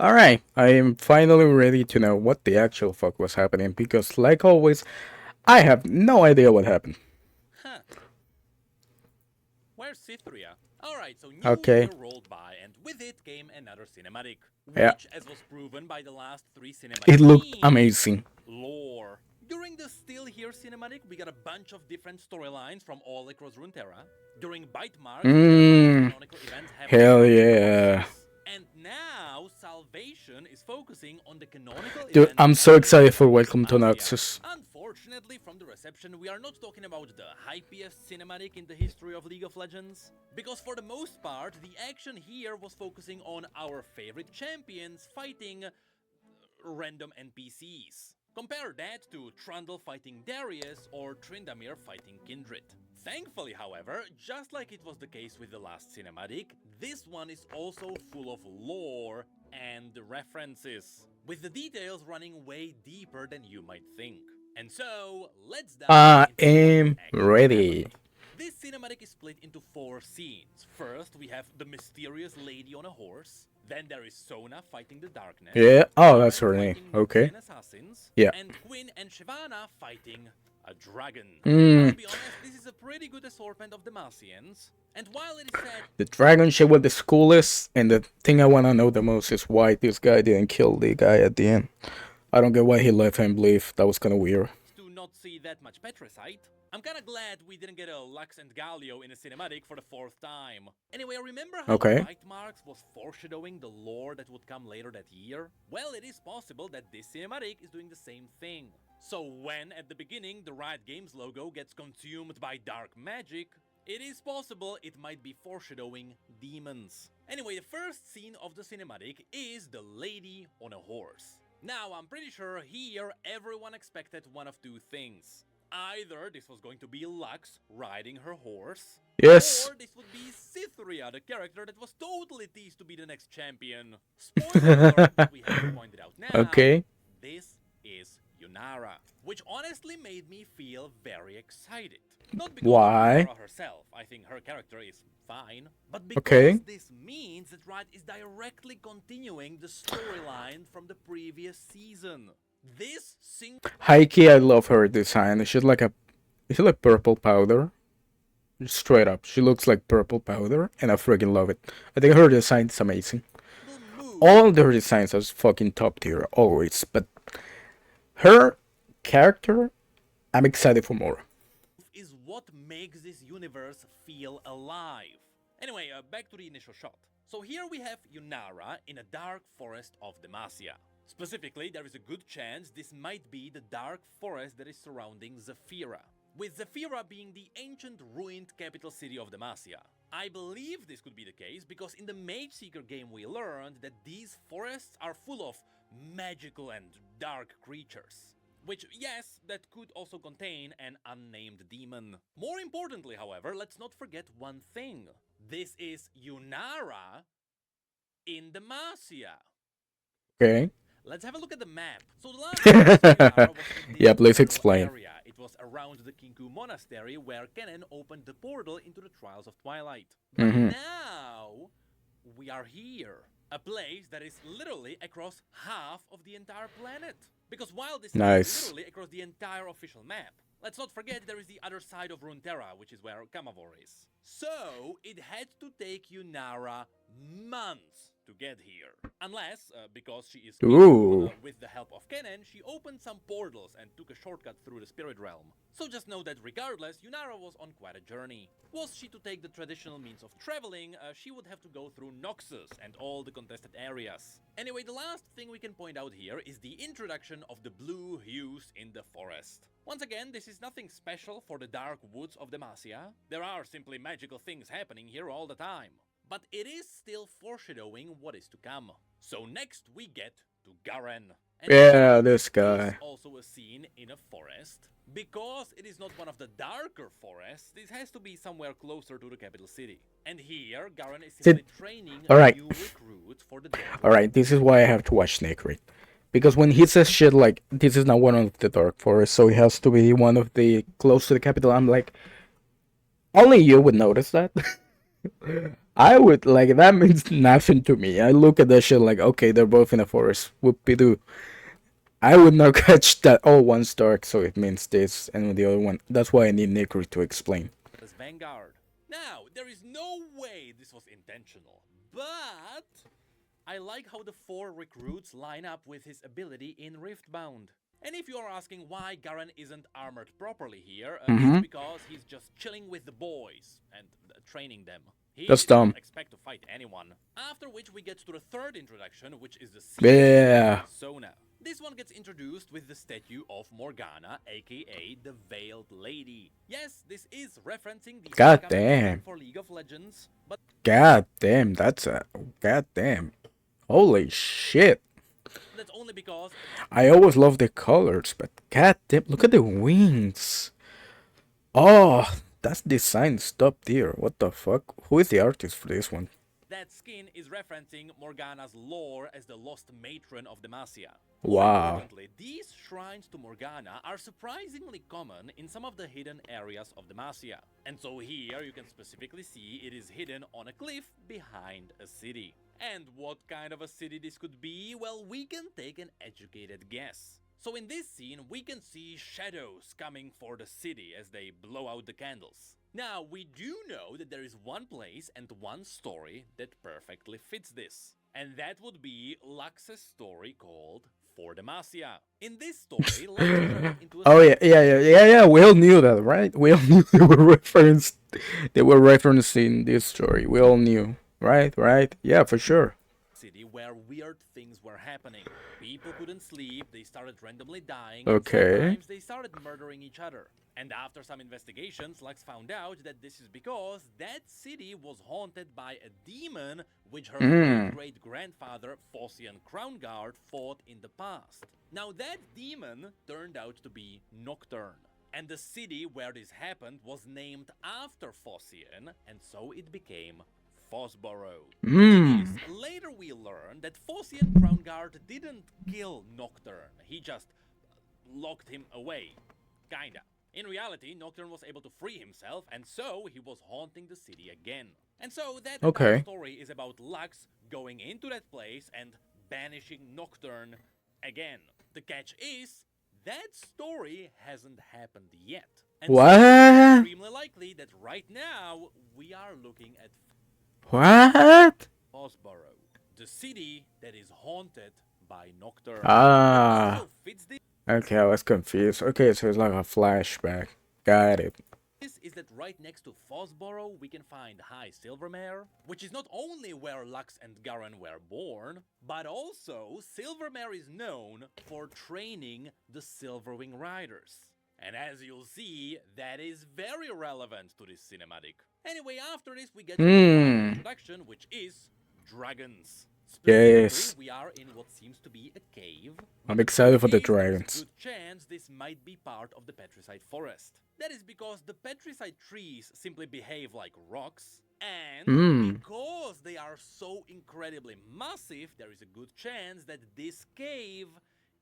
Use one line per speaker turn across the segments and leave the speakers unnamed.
Alright, I am finally ready to know what the actual fuck was happening because, like always, I have no idea what happened.
Huh. Where's Cythria? Alright, so new
Okay,
year rolled by, and with it came another cinematic,
yeah,
which, as was proven by the last 3
it
cinematics,
looked
needs
amazing.
lore. During the Still Here cinematic, we got a bunch of different storylines from all across Runeterra. During Bite Marks, we got a bunch of
Mmm,
canonical events happening
hell
around
yeah.
Noxus. And now, Salvation is focusing on the canonical
Dude,
events
I'm so
happening
excited for
in
Welcome to
Demacia.
Noxus.
Unfortunately, from the reception, we are not talking about the hypiest cinematic in the history of League of Legends, because for the most part, the action here was focusing on our favorite champions fighting random NPCs. Compare that to Trundle fighting Darius or Tryndamere fighting Kindred. Thankfully, however, just like it was the case with the last cinematic, this one is also full of lore and references, with the details running way deeper than you might think. And so, let's dive
I
into what
am
actually
ready.
happened. This cinematic is split into 4 scenes. First, we have the mysterious lady on a horse. Then there is Sona fighting the darkness,
Yeah, oh, that's
Garen
her name.
fighting
Okay,
Noxian assassins,
yeah.
and Quinn and Shyvana fighting a dragon. I'll
Mmm,
be honest, this is a pretty good assortment of Demacians, and while it is said
the dragon shit with the coolest, and the thing I wanna know the most is why this guy didn't kill the guy at the end. I don't get why he let him leave. That was kinda weird.
to not see that much Petricite, I'm kinda glad we didn't get a Lux and Galio in a cinematic for the 4th time. Anyway, remember how
Okay.
Bite Marks was foreshadowing the lore that would come later that year? Well, it is possible that this cinematic is doing the same thing. So when, at the beginning, the Riot Games logo gets consumed by dark magic, it is possible it might be foreshadowing demons. Anyway, the first scene of the cinematic is the lady on a horse. Now, I'm pretty sure here everyone expected one of 2 things. Either this was going to be Lux riding her horse,
Yes.
or this would be Cythria, the character that was totally teased to be the next champion. Spoiler alert, but we have to point it out now.
Okay.
This is Yunara, which honestly made me feel very excited. Not because of
Why?
Yunara herself, I think her character is fine, but
Okay.
because this means that Riot is directly continuing the storyline from the previous season. This single
Heike, I love her design. She's like purple powder. Straight up, she looks like purple powder, and I freaking love it. I think her design is amazing.
move
All their designs are fucking top tier, always. But her character, I'm excited for more.
is what makes this universe feel alive. Anyway, back to the initial shot. So here we have Yunara in a dark forest of Demacia. Specifically, there is a good chance this might be the dark forest that is surrounding Zephyra, with Zephyra being the ancient ruined capital city of Demacia. I believe this could be the case because in the Mage Seeker game we learned that these forests are full of magical and dark creatures. Which, yes, that could also contain an unnamed demon. More importantly, however, let's not forget one thing. This is Yunara in Demacia.
Okay.
Let's have a look at the map. So the last time we saw Yunara was in this
Yeah, please
general
explain.
area. It was around the Kinku Monastery where Kennen opened the portal into the Trials of Twilight. But
Mm-hmm.
now we are here. A place that is literally across half of the entire planet. Because while this is
Nice.
literally across the entire official map, let's not forget there is the other side of Runeterra, which is where Kamavor is. So it had to take Yunara months to get here. Unless, because she is Kingu,
Ooh.
with the help of Kennen, she opened some portals and took a shortcut through the spirit realm. So just know that regardless, Yunara was on quite a journey. Was she to take the traditional means of traveling, she would have to go through Noxus and all the contested areas. Anyway, the last thing we can point out here is the introduction of the blue hues in the forest. Once again, this is nothing special for the dark woods of Demacia. There are simply magical things happening here all the time. But it is still foreshadowing what is to come. So next we get to Garen. And
Yeah,
Garen
this
is
guy.
also a scene in a forest. Because it is not one of the darker forests, this has to be somewhere closer to the capital city. And here, Garen is simply training a
Alright.
new recruit for the Dark
Alright, this is why I have to watch Necrit. Because when he says shit like, this is not one of the Dark Forests, so it has to be one of the close to the capital, I'm like, only you would notice that. I would like that means nothing to me. I look at that shit like, okay, they're both in a forest. Whoopie doo. I would not catch that. Oh, one's dark, so it means this, and the other one. That's why I need Necri to explain.
As Vanguard. Now, there is no way this was intentional, but I like how the 4 recruits line up with his ability in Riftbound. And if you are asking why Garen isn't armored properly here, it's
Mm-hmm.
because he's just chilling with the boys and training them.
That's
He
dumb.
doesn't expect to fight anyone. After which we get to the third introduction, which is the
Yeah.
Sona. This one gets introduced with the statue of Morgana, aka the Veiled Lady. Yes, this is referencing the
God
upcoming season
damn.
for League of Legends, but
God damn. That's a. God damn. Holy shit.
that's only because
I always love the colors, but god damn. Look at the wings. Oh, that's design top tier. What the fuck? Who is the artist for this one?
that skin is referencing Morgana's lore as the lost matron of Demacia. More
Wow.
importantly, these shrines to Morgana are surprisingly common in some of the hidden areas of Demacia. And so here you can specifically see it is hidden on a cliff behind a city. And what kind of a city this could be? Well, we can take an educated guess. So in this scene, we can see shadows coming for the city as they blow out the candles. Now, we do know that there is one place and one story that perfectly fits this. And that would be Lux's story called For Demacia. In this story, Lux traveled into a
Oh yeah. We all knew that, right? We all knew they were referenced. They were referencing this story. We all knew, right? Right? Yeah, for sure.
city where weird things were happening. People couldn't sleep, they started randomly dying, and
Okay.
sometimes they started murdering each other. And after some investigations, Lux found out that this is because that city was haunted by a demon which her
Hmm.
great grandfather, Phocian Crownguard, fought in the past. Now, that demon turned out to be Nocturne. And the city where this happened was named after Phocian, and so it became Fosborough.
Hmm.
Later we learn that Phocian Crownguard didn't kill Nocturne, he just locked him away. Kinda. In reality, Nocturne was able to free himself, and so he was haunting the city again. And so that entire
Okay.
story is about Lux going into that place and banishing Nocturne again. The catch is, that story hasn't happened yet. And so it's
What?
extremely likely that right now we are looking at
What?
Fosborough, the city that is haunted by Nocturne. What
Ah.
also fits
Okay, I was confused. Okay, so it's like a flashback. Got it.
this is that right next to Fosborough we can find High Silvermare, which is not only where Lux and Garen were born, but also Silvermare is known for training the Silverwing Riders. And as you'll see, that is very relevant to this cinematic. Anyway, after this we get to the final introduction, which is dragons. Specifically,
Yes.
we are in what seems to be a cave.
I'm
With
excited for the
cave, there is
dragons.
a good chance this might be part of the petricite forest. That is because the petricite trees simply behave like rocks, and
Hmm.
because they are so incredibly massive, there is a good chance that this cave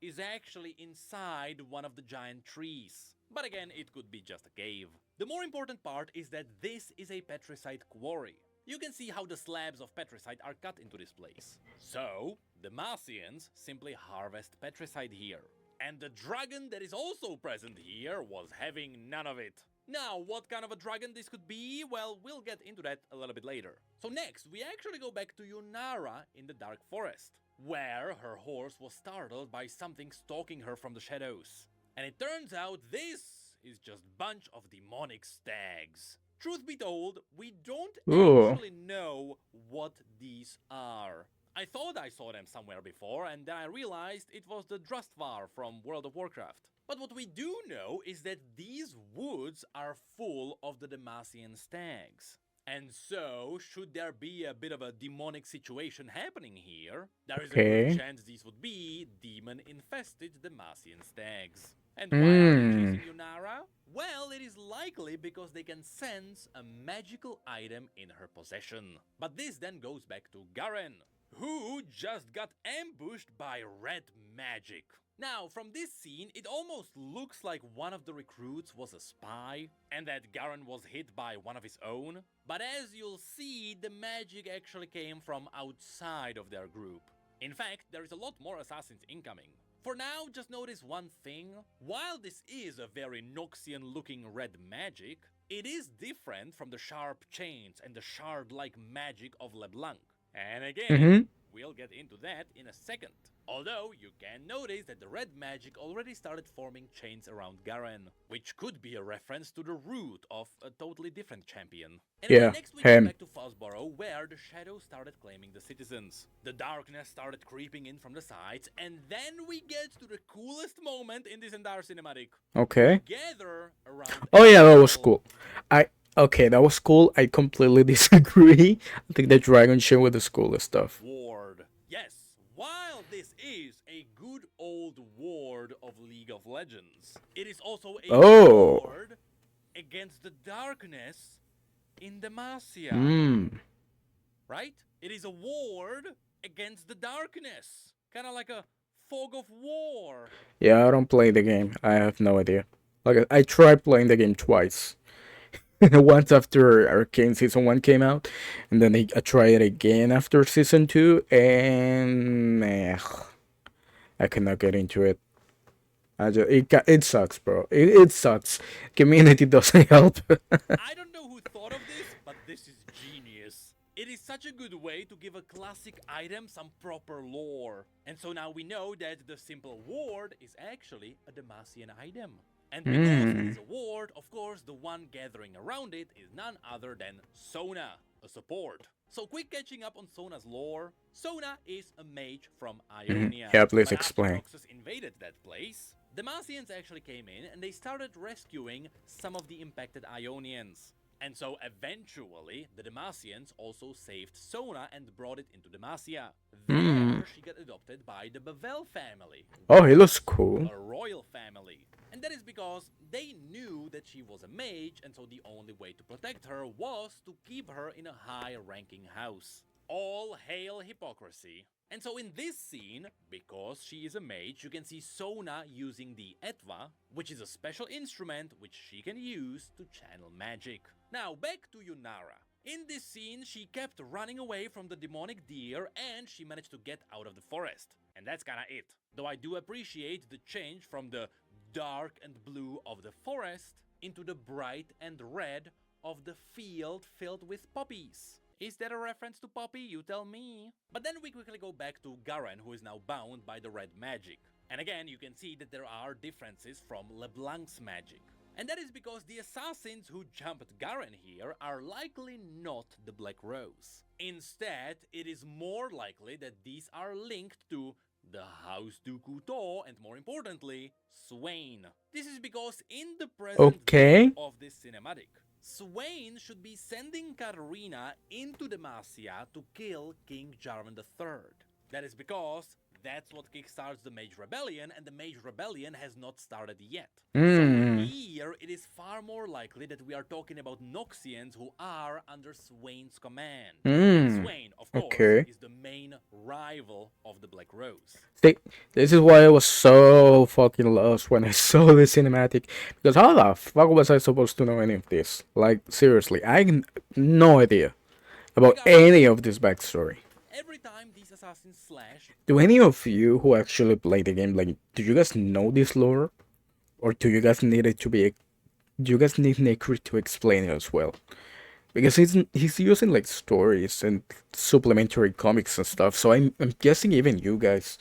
is actually inside one of the giant trees. But again, it could be just a cave. The more important part is that this is a petricite quarry. You can see how the slabs of petricite are cut into this place. So, the Marcians simply harvest petricite here. And the dragon that is also present here was having none of it. Now, what kind of a dragon this could be? Well, we'll get into that a little bit later. So next, we actually go back to Yunara in the Dark Forest, where her horse was startled by something stalking her from the shadows. And it turns out this is just bunch of demonic stags. Truth be told, we don't
Ooh.
actually know what these are. I thought I saw them somewhere before, and then I realized it was the Drustvar from World of Warcraft. But what we do know is that these woods are full of the Demacian stags. And so, should there be a bit of a demonic situation happening here, there is a good
Okay.
chance these would be demon-infested Demacian stags. And why are they
Hmm.
chasing Yunara? Well, it is likely because they can sense a magical item in her possession. But this then goes back to Garen. who just got ambushed by red magic. Now, from this scene, it almost looks like one of the recruits was a spy and that Garen was hit by one of his own. But as you'll see, the magic actually came from outside of their group. In fact, there is a lot more assassins incoming. For now, just notice one thing. While this is a very Noxian looking red magic, it is different from the sharp chains and the shard-like magic of LeBlanc. And again,
Mm-hmm.
we'll get into that in a second. Although you can notice that the red magic already started forming chains around Garen, which could be a reference to the root of a totally different champion. Anyway,
Yeah,
next we go
him.
back to Fosborough, where the shadows started claiming the citizens. The darkness started creeping in from the sides, and then we get to the coolest moment in this entire cinematic.
Okay.
Gather around
Oh
a
yeah, that was
single
cool. I okay, that was cool. I completely disagree. I think the dragon shit was the coolest stuff.
ward. Yes, while this is a good old ward of League of Legends, it is also a
Oh.
ward against the darkness in Demacia. Right? It is a ward against the darkness. Kind of like a fog of war.
Yeah, I don't play the game. I have no idea. Like I tried playing the game twice. Once after Arcane Season 1 came out, and then I tried it again after Season 2, and I cannot get into it. It sucks, bro. It sucks. Community doesn't help.
I don't know who thought of this, but this is genius. It is such a good way to give a classic item some proper lore. And so now we know that the simple ward is actually a Demacian item. And because it is a ward, of course, the one gathering around it is none other than Sona, a support. So quick catching up on Sona's lore. Sona is a mage from Ionia.
Yeah, please
But after
explain.
Noxus invaded that place, Demacians actually came in and they started rescuing some of the impacted Ionians. And so eventually, the Demacians also saved Sona and brought it into Demacia. There, she got adopted by the Bavel family.
Oh, he looks cool.
A royal family. And that is because they knew that she was a mage, and so the only way to protect her was to keep her in a high-ranking house. All hail hypocrisy. And so in this scene, because she is a mage, you can see Sona using the Etva, which is a special instrument which she can use to channel magic. Now back to Yunara. In this scene, she kept running away from the demonic deer and she managed to get out of the forest. And that's kinda it. Though I do appreciate the change from the dark and blue of the forest into the bright and red of the field filled with poppies. Is that a reference to Poppy? You tell me. But then we quickly go back to Garen, who is now bound by the red magic. And again, you can see that there are differences from LeBlanc's magic. And that is because the assassins who jumped Garen here are likely not the Black Rose. Instead, it is more likely that these are linked to the House Dukuto and more importantly, Swain. This is because in the present
Okay.
day of this cinematic, Swain should be sending Katarina into Demacia to kill King Jarvan III. That is because that's what kickstarts the Mage Rebellion, and the Mage Rebellion has not started yet. So here, it is far more likely that we are talking about Noxians who are under Swain's command. Swain, of course,
Okay.
is the main rival of the Black Rose.
See, this is why I was so fucking lost when I saw the cinematic. Because how the fuck was I supposed to know any of this? Like, seriously, I had no idea about any of this backstory.
Every time these assassins slash,
Do any of you who actually play the game, like, do you guys know this lore? Or do you guys need it to be... Do you guys need Necrit to explain it as well? Because he's using, like, stories and supplementary comics and stuff, so I'm guessing even you guys,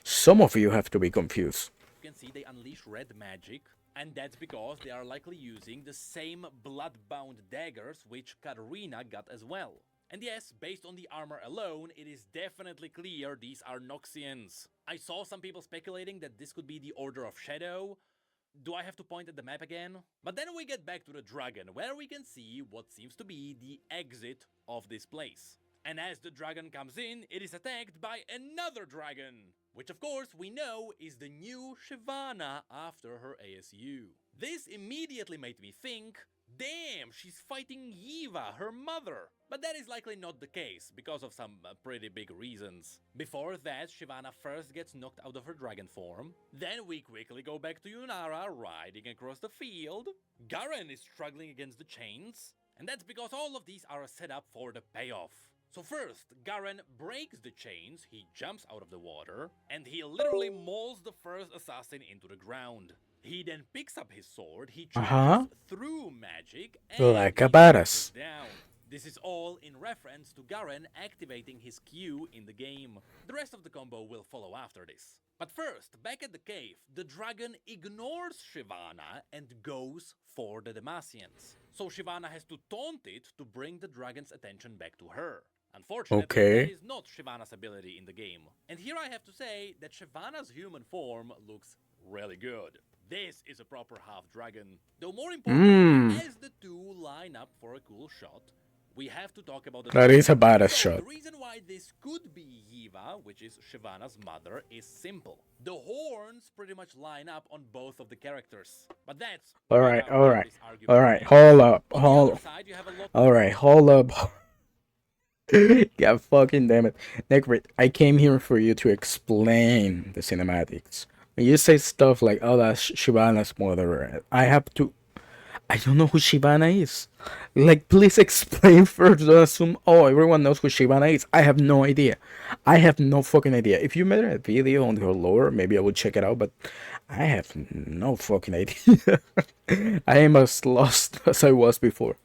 some of you have to be confused.
you can see they unleash red magic, and that's because they are likely using the same blood-bound daggers which Katarina got as well. And yes, based on the armor alone, it is definitely clear these are Noxians. I saw some people speculating that this could be the Order of Shadow. Do I have to point at the map again? But then we get back to the dragon, where we can see what seems to be the exit of this place. And as the dragon comes in, it is attacked by another dragon, which of course we know is the new Shyvana after her ASU. This immediately made me think, damn, she's fighting Yiva, her mother. But that is likely not the case, because of some pretty big reasons. Before that, Shyvana first gets knocked out of her dragon form. Then we quickly go back to Yunara riding across the field. Garen is struggling against the chains. And that's because all of these are set up for the payoff. So first, Garen breaks the chains, he jumps out of the water, and he literally mauls the first assassin into the ground. He then picks up his sword, he charges through magic, and
Like
he
a
finishes
badass.
down. This is all in reference to Garen activating his Q in the game. The rest of the combo will follow after this. But first, back at the cave, the dragon ignores Shyvana and goes for the Demacians. So Shyvana has to taunt it to bring the dragon's attention back to her. Unfortunately, that is not Shyvana's ability in the game. And here I have to say that Shyvana's human form looks really good. This is a proper half dragon. Though more importantly, as the two line up for a cool shot, we have to talk about the
That is a badass
so,
shot.
the reason why this could be Yiva, which is Shyvana's mother, is simple. The horns pretty much line up on both of the characters. But that's
Alright,
where
alright.
this argument
Alright,
ends.
hold up.
On the other side, you have a lot
Alright, hold up. God fucking damn it. Necrit, I came here for you to explain the cinematics. When you say stuff like, oh, that's Shyvana's mother, I don't know who Shyvana is. Like, please explain first. Don't assume, oh, everyone knows who Shyvana is. I have no idea. I have no fucking idea. If you made a video on her lore, maybe I would check it out, but I have no fucking idea. I am as lost as I was before.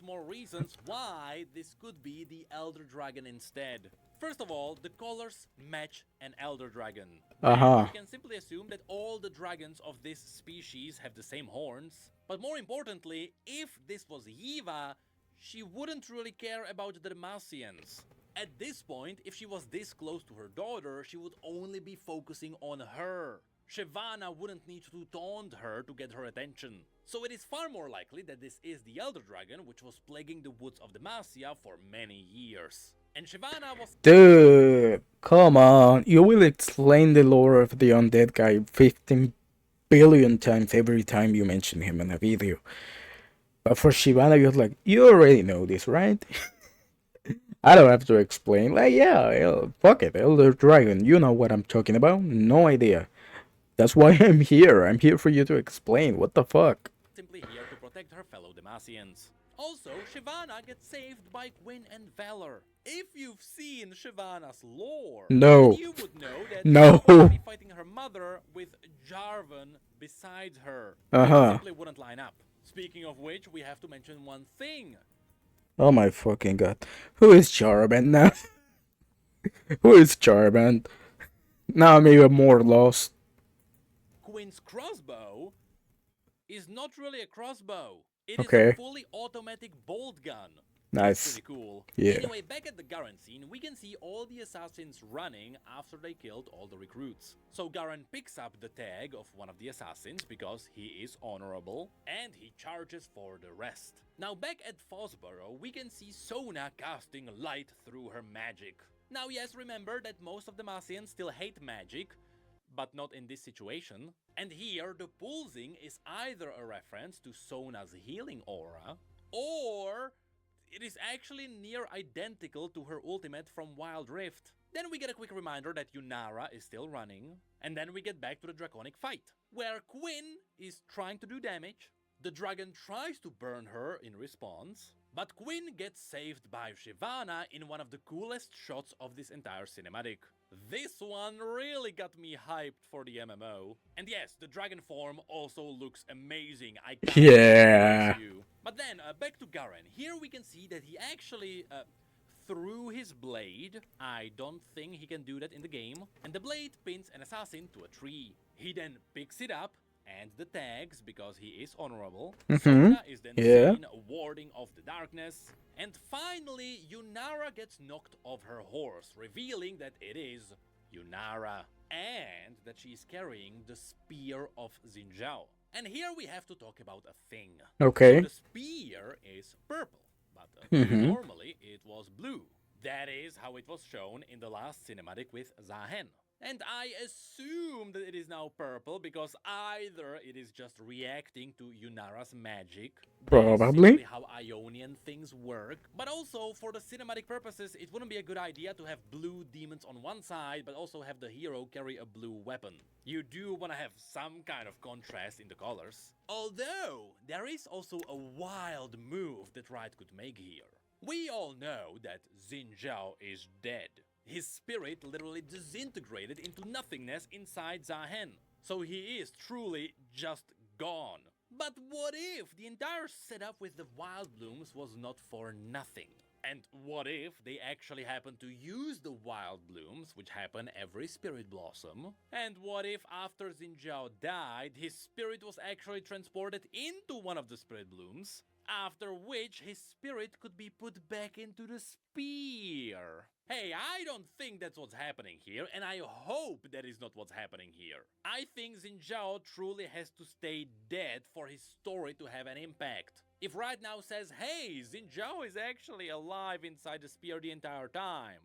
more reasons why this could be the Elder Dragon instead. First of all, the colors match an Elder Dragon. Then we can simply assume that all the dragons of this species have the same horns. But more importantly, if this was Yiva, she wouldn't really care about the Demacians. At this point, if she was this close to her daughter, she would only be focusing on her. Shyvana wouldn't need to taunt her to get her attention. So it is far more likely that this is the Elder Dragon which was plaguing the woods of Demacia for many years. And Shyvana was—
Dude, come on. You will explain the lore of the undead guy 15 billion times every time you mention him in a video. But for Shyvana, you're like, you already know this, right? I don't have to explain. Like, yeah, fuck it, Elder Dragon. You know what I'm talking about? No idea. That's why I'm here. I'm here for you to explain. What the fuck?
simply here to protect her fellow Demacians. Also, Shyvana gets saved by Gwyn and Valor. If you've seen Shyvana's lore,
No.
then you would know that
No.
she would be fighting her mother with Jarvan beside her. It simply wouldn't line up. Speaking of which, we have to mention one thing.
Oh my fucking god. Who is Jarvan now? Who is Jarvan? Now I'm even more lost.
Gwyn's crossbow is not really a crossbow. It is
Okay.
a fully automatic bolt gun.
Nice.
Pretty cool.
Yeah.
Anyway, back at the Garen scene, we can see all the assassins running after they killed all the recruits. So Garen picks up the tag of one of the assassins because he is honorable, and he charges for the rest. Now back at Fosborough, we can see Sona casting light through her magic. Now yes, remember that most of the Demacians still hate magic, but not in this situation. And here, the pulsing is either a reference to Sona's healing aura, or it is actually near identical to her ultimate from Wild Rift. Then we get a quick reminder that Yunara is still running, and then we get back to the draconic fight, where Gwyn is trying to do damage. The dragon tries to burn her in response, but Gwyn gets saved by Shyvana in one of the coolest shots of this entire cinematic. This one really got me hyped for the MMO. And yes, the dragon form also looks amazing. I can't
Yeah.
convince you. But then, back to Garen. Here we can see that he actually threw his blade. I don't think he can do that in the game. And the blade pins an assassin to a tree. He then picks it up and the tags because he is honorable. Sona is then seen warding off the darkness. And finally, Yunara gets knocked off her horse, revealing that it is Yunara, and that she is carrying the Spear of Xinjiao. And here we have to talk about a thing.
Okay.
So the spear is purple, but normally it was blue. That is how it was shown in the last cinematic with Zahen. And I assume that it is now purple because either it is just reacting to Yunara's magic, that is simply
Probably.
how Ionian things work, but also for the cinematic purposes, it wouldn't be a good idea to have blue demons on one side, but also have the hero carry a blue weapon. You do want to have some kind of contrast in the colors. Although, there is also a wild move that Riot could make here. We all know that Xin Zhao is dead. His spirit literally disintegrated into nothingness inside Zahen. So he is truly just gone. But what if the entire setup with the wild blooms was not for nothing? And what if they actually happen to use the wild blooms, which happen every spirit blossom? And what if after Xinjiao died, his spirit was actually transported into one of the spirit blooms? After which his spirit could be put back into the spear. Hey, I don't think that's what's happening here, and I hope that is not what's happening here. I think Xinjiao truly has to stay dead for his story to have an impact. If Riot now says, hey, Xinjiao is actually alive inside the spear the entire time,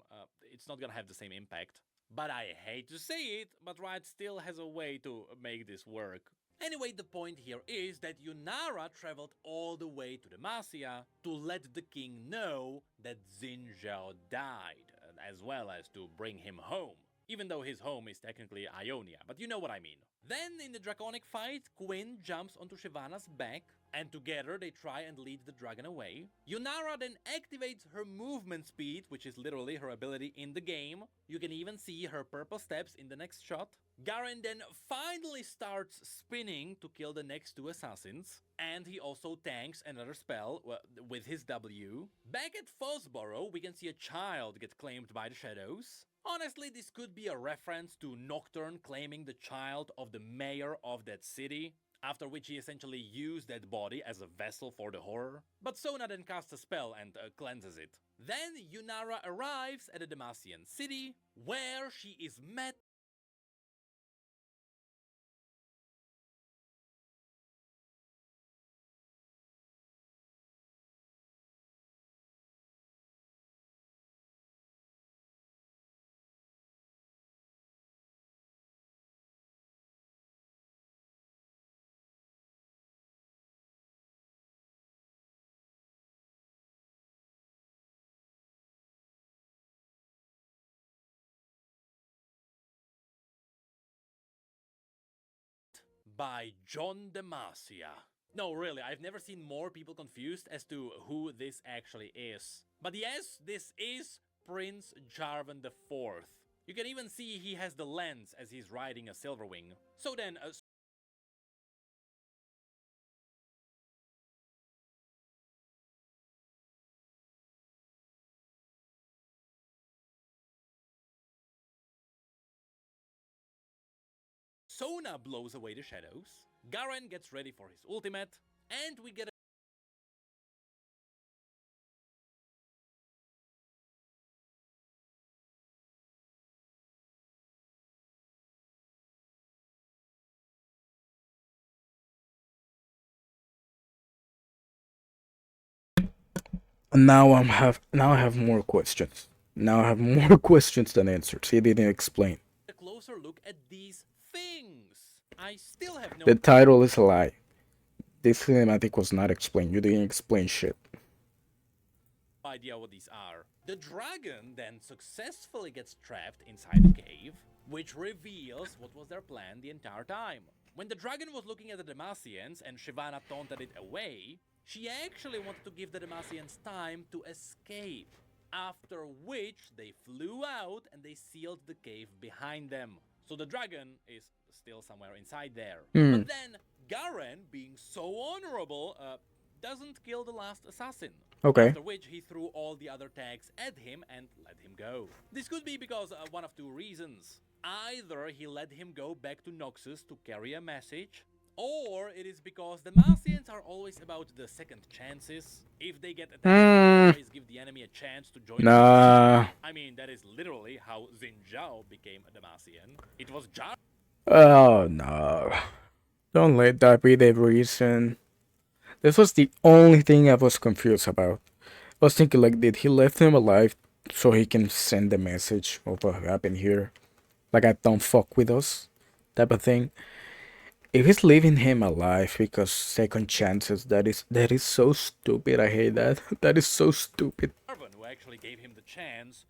it's not gonna have the same impact. But I hate to say it, but Riot still has a way to make this work. Anyway, the point here is that Yunara traveled all the way to Demacia to let the king know that Xin Zhao died, as well as to bring him home. Even though his home is technically Ionia, but you know what I mean. Then, in the draconic fight, Quinn jumps onto Shyvana's back, and together they try and lead the dragon away. Yunara then activates her movement speed, which is literally her ability in the game. You can even see her purple steps in the next shot. Garen then finally starts spinning to kill the next two assassins, and he also tanks another spell with his W. Back at Fosborough, we can see a child get claimed by the shadows. Honestly, this could be a reference to Nocturne claiming the child of the mayor of that city, after which he essentially used that body as a vessel for the horror. But Sona then casts a spell and cleanses it. Then Yunara arrives at the Demacian city, where she is met by John Demacia. No, really, I've never seen more people confused as to who this actually is. But yes, this is Prince Jarvan IV. You can even see he has the lens as he's riding a Silverwing. So then, Sona blows away the shadows, Garen gets ready for his ultimate, and we get
Now I have more questions. Now I have more questions than answers. He didn't explain.
a closer look at these things. I still have no
The title is a lie. This cinematic was not explained. You didn't explain shit.
idea what these are. The dragon then successfully gets trapped inside the cave, which reveals what was their plan the entire time. When the dragon was looking at the Demacians and Shyvana taunted it away, she actually wanted to give the Demacians time to escape. After which they flew out and they sealed the cave behind them. So the dragon is still somewhere inside there. But then Garen, being so honorable, doesn't kill the last assassin.
Okay.
After which he threw all the other tags at him and let him go. This could be because of one of two reasons. Either he let him go back to Noxus to carry a message, or it is because the Marcians are always about the second chances. If they get attacked, they always give the enemy a chance to join.
Nah.
I mean, that is literally how Xin Zhao became a Demacian. It was Jar.
Oh no. Don't let that be the reason. This was the only thing I was confused about. I was thinking like, did he left him alive so he can send the message of what happened here? like I don't fuck with us type of thing. If he's leaving him alive because second chances, that is so stupid. I hate that. That is so stupid.
Jarvan, who actually gave him the chance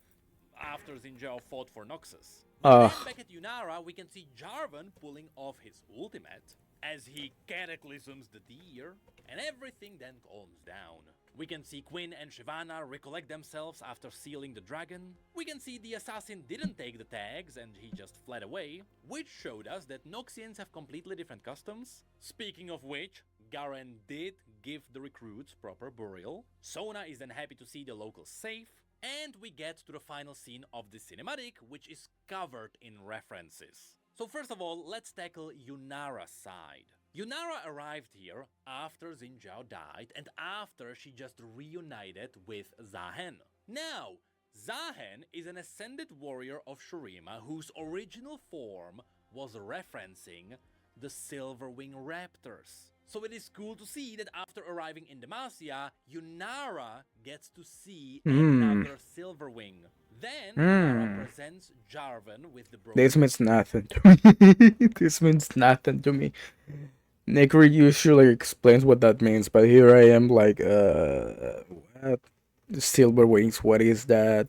after Xin Zhao fought for Noxus. But then
Ugh.
back at Yunara, we can see Jarvan pulling off his ultimate as he cataclysms the deer, and everything then calms down. We can see Quinn and Shyvana recollect themselves after sealing the dragon. We can see the assassin didn't take the tags and he just fled away, which showed us that Noxians have completely different customs. Speaking of which, Garen did give the recruits proper burial. Sona is then happy to see the locals safe. And we get to the final scene of the cinematic, which is covered in references. So first of all, let's tackle Yunara's side. Yunara arrived here after Xin Zhao died and after she just reunited with Zahen. Now, Zahen is an ascended warrior of Shurima whose original form was referencing the Silverwing Raptors. So it is cool to see that after arriving in Demacia, Yunara gets to see another Silverwing. Then Yunara presents Jarvan with the broken.
This means nothing to me. This means nothing to me. Necri usually explains what that means, but here I am like, what? Silver Wings, what is that?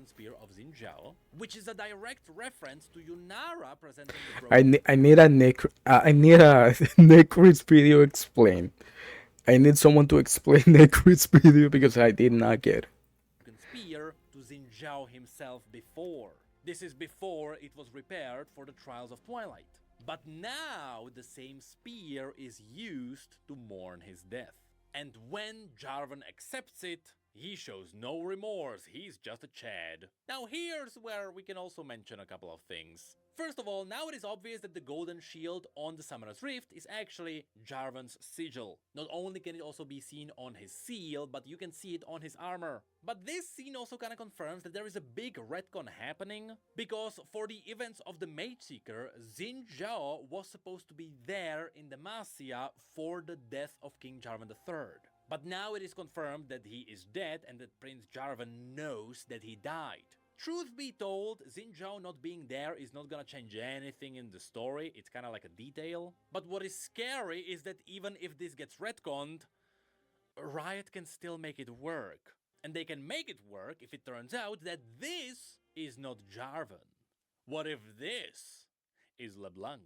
Spear of Xin Zhao, which is a direct reference to Yunara presenting the
I,
broken.
I need a I need a Necris video explained. I need someone to explain Necris video because I did not get it.
Spear to Xin Zhao himself before. This is before it was repaired for the Trials of Twilight. But now the same spear is used to mourn his death. And when Jarvan accepts it, he shows no remorse, he's just a Chad. Now here's where we can also mention a couple of things. First of all, now it is obvious that the golden shield on the Summoner's Rift is actually Jarvan's sigil. Not only can it also be seen on his seal, but you can see it on his armor. But this scene also kinda confirms that there is a big retcon happening, because for the events of the Mage Seeker, Xin Zhao was supposed to be there in Demacia for the death of King Jarvan III. But now it is confirmed that he is dead and that Prince Jarvan knows that he died. Truth be told, Xin Zhao not being there is not gonna change anything in the story, it's kinda like a detail. But what is scary is that even if this gets retconned, Riot can still make it work. And they can make it work if it turns out that this is not Jarvan. What if this is LeBlanc?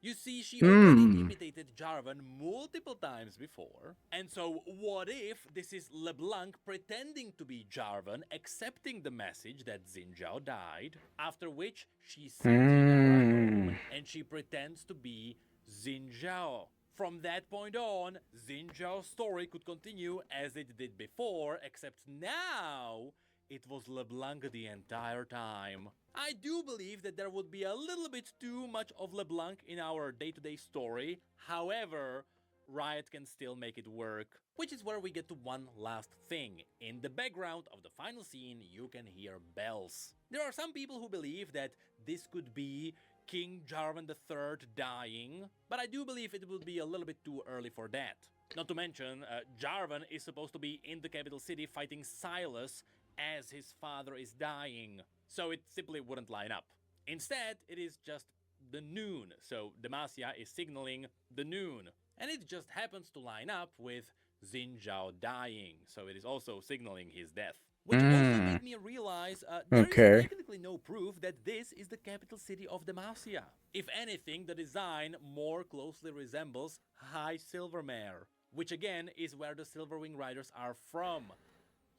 You see, she already imitated Jarvan multiple times before, and so what if this is LeBlanc pretending to be Jarvan, accepting the message that Xin Zhao died, after which she sees Yunara in her room and she pretends to be Xin Zhao. From that point on, Xin Zhao's story could continue as it did before, except now it was LeBlanc the entire time. I do believe that there would be a little bit too much of LeBlanc in our day-to-day story. However, Riot can still make it work. Which is where we get to one last thing. In the background of the final scene, you can hear bells. There are some people who believe that this could be King Jarvan III dying, but I do believe it would be a little bit too early for that. Not to mention, Jarvan is supposed to be in the capital city fighting Silas as his father is dying, so it simply wouldn't line up. Instead, it is just the noon, so Demacia is signaling the noon, and it just happens to line up with Xin Zhao dying, so it is also signaling his death. Which also made me realize there is technically no proof that this is the capital city of Demacia. If anything, the design more closely resembles High Silvermere, which again is where the Silverwing Riders are from.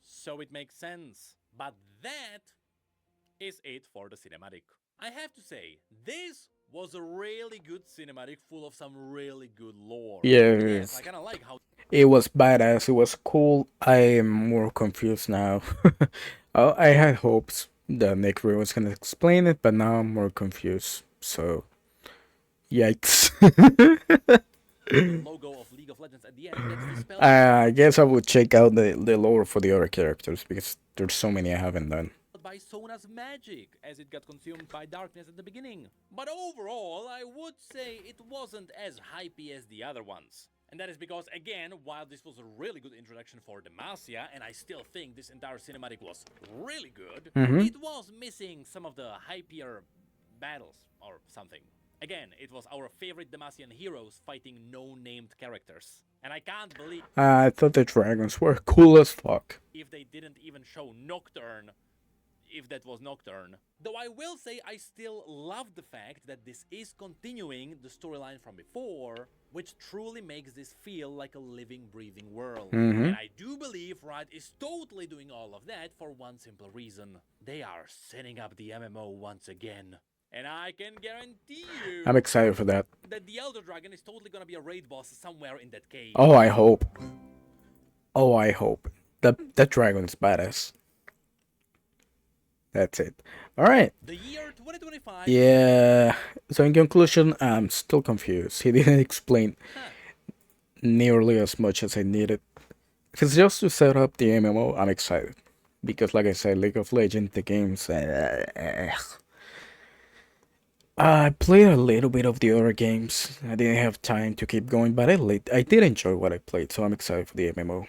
So it makes sense. But that is it for the cinematic. I have to say, this was a really good cinematic full of some really good lore.
Yes.
I kinda like how
It was badass, it was cool. I am more confused now. I had hopes that Necri was gonna explain it, but now I'm more confused. So, yikes.
the logo of League of Legends at the end gets dispelled
I guess I would check out the lore for the other characters because there's so many I haven't done.
by Sona's magic, as it got consumed by darkness at the beginning. But overall, I would say it wasn't as hypey as the other ones. And that is because, again, while this was a really good introduction for Demacia, and I still think this entire cinematic was really good, it was missing some of the hypier battles or something. Again, it was our favorite Demacian heroes fighting no-named characters. And I can't believe
I thought the dragons were cool as fuck.
if they didn't even show Nocturne, if that was Nocturne. Though I will say I still love the fact that this is continuing the storyline from before, which truly makes this feel like a living, breathing world. And I do believe Riot is totally doing all of that for one simple reason. They are setting up the MMO once again. And I can guarantee you
I'm excited for that.
that the Elder Dragon is totally gonna be a raid boss somewhere in that cave.
Oh, I hope. Oh, I hope. That dragon is badass. That's it. Alright.
The year 2025.
Yeah. So in conclusion, I'm still confused. He didn't explain nearly as much as I needed. If it's just to set up the MMO, I'm excited. Because like I said, League of Legends, the games... I played a little bit of the other games. I didn't have time to keep going, but I did enjoy what I played, so I'm excited for the MMO.